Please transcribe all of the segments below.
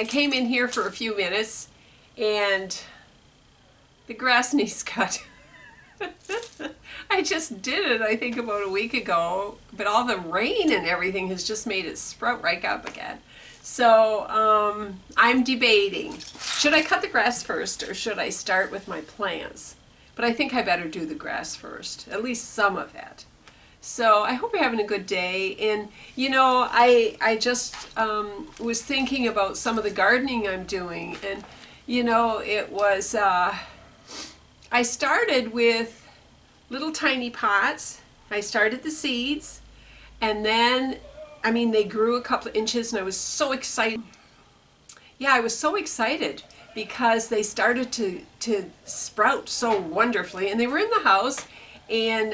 I came in here for a few minutes and the grass needs cut. I just did it, I think, about a week ago, but all the rain and everything has just made it sprout right up again. So I'm debating, should I cut the grass first or should I start with my plants? But I think I better do the grass first, at least some of it. So I hope you're having a good day. And you know, I just was thinking about some of the gardening I'm doing, and you know, it was I started with little tiny pots. I started the seeds, and then I mean they grew a couple of inches, and I was so excited. Yeah, I was so excited because they started to sprout so wonderfully, and they were in the house, and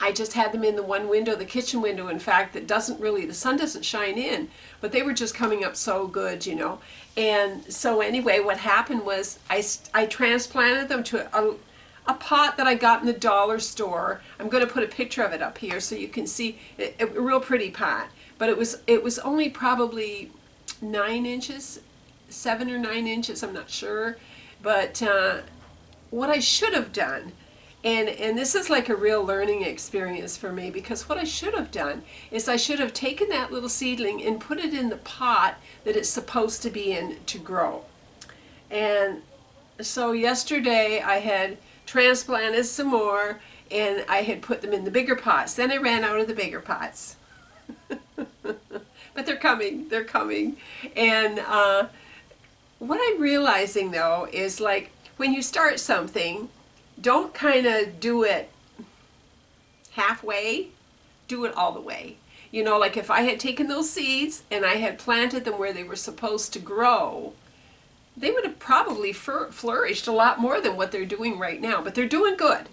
I just had them in the one window, the kitchen window, in fact, that doesn't really, the sun doesn't shine in, but they were just coming up so good, you know. And so anyway, what happened was I transplanted them to a pot that I got in the dollar store. I'm going to put a picture of it up here so you can see a real pretty pot. But it was only probably 9 inches, 7 or 9 inches, I'm not sure. But what I should have done, and this is like a real learning experience for me, because what I should have done is I should have taken that little seedling and put it in the pot that it's supposed to be in to grow. And so yesterday I had transplanted some more, and I had put them in the bigger pots. Then I ran out of the bigger pots. But they're coming, they're coming. And what I'm realizing though is, like, when you start something, don't kind of do it halfway, do it all the way. You know, like if I had taken those seeds and I had planted them where they were supposed to grow, they would have probably flourished a lot more than what they're doing right now. But they're doing good.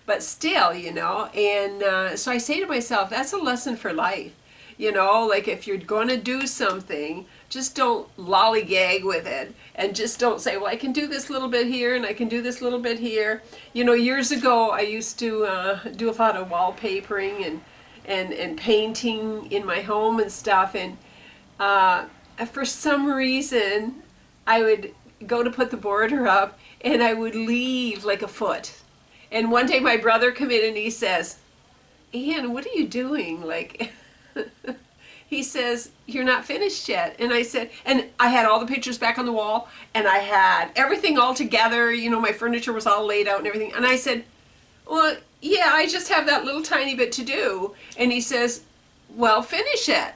But still, you know, and so I say to myself, that's a lesson for life. You know, like if you're going to do something, just don't lollygag with it, and just don't say, well, I can do this little bit here and I can do this little bit here. You know, years ago I used to do a lot of wallpapering and painting in my home and stuff, and for some reason I would go to put the border up and I would leave like a foot. And one day my brother came in and he says, Ann, what are you doing? Like, he says, you're not finished yet. And I said, and I had all the pictures back on the wall, and I had everything all together, you know, my furniture was all laid out and everything. And I said, well, yeah, I just have that little tiny bit to do. And he says, well, finish it.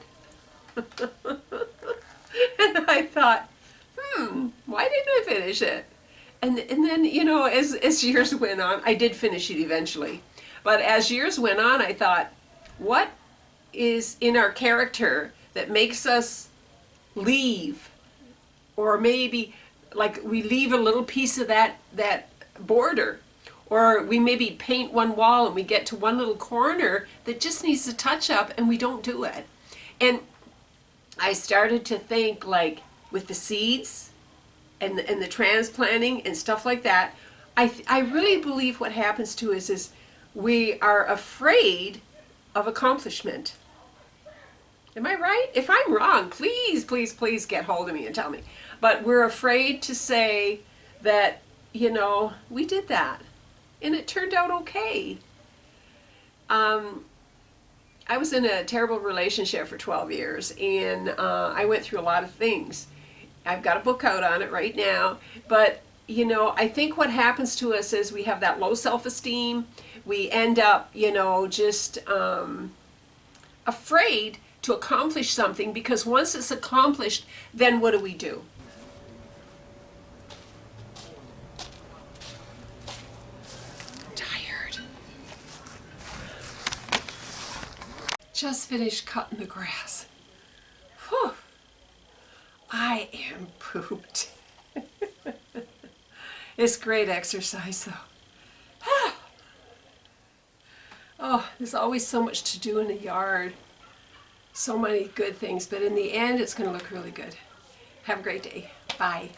And I thought, why didn't I finish it? And then, you know, as years went on, I did finish it eventually. But as years went on, I thought, what is in our character that makes us leave, or maybe like we leave a little piece of that border, or we maybe paint one wall and we get to one little corner that just needs a touch up and we don't do it. And I started to think, like, with the seeds and the transplanting and stuff like that, I really believe what happens to us is we are afraid of accomplishment. Am I right? If I'm wrong, please, please, please get hold of me and tell me. But we're afraid to say that, you know, we did that and it turned out okay. I was in a terrible relationship for 12 years, and I went through a lot of things. I've got a book out on it right now, but you know, I think what happens to us is we have that low self-esteem. We end up, you know, just afraid to accomplish something, because once it's accomplished, then what do? I'm tired. Just finished cutting the grass. Whew. I am pooped. It's great exercise though. Oh, there's always so much to do in the yard. So many good things, but in the end, it's going to look really good. Have a great day. Bye.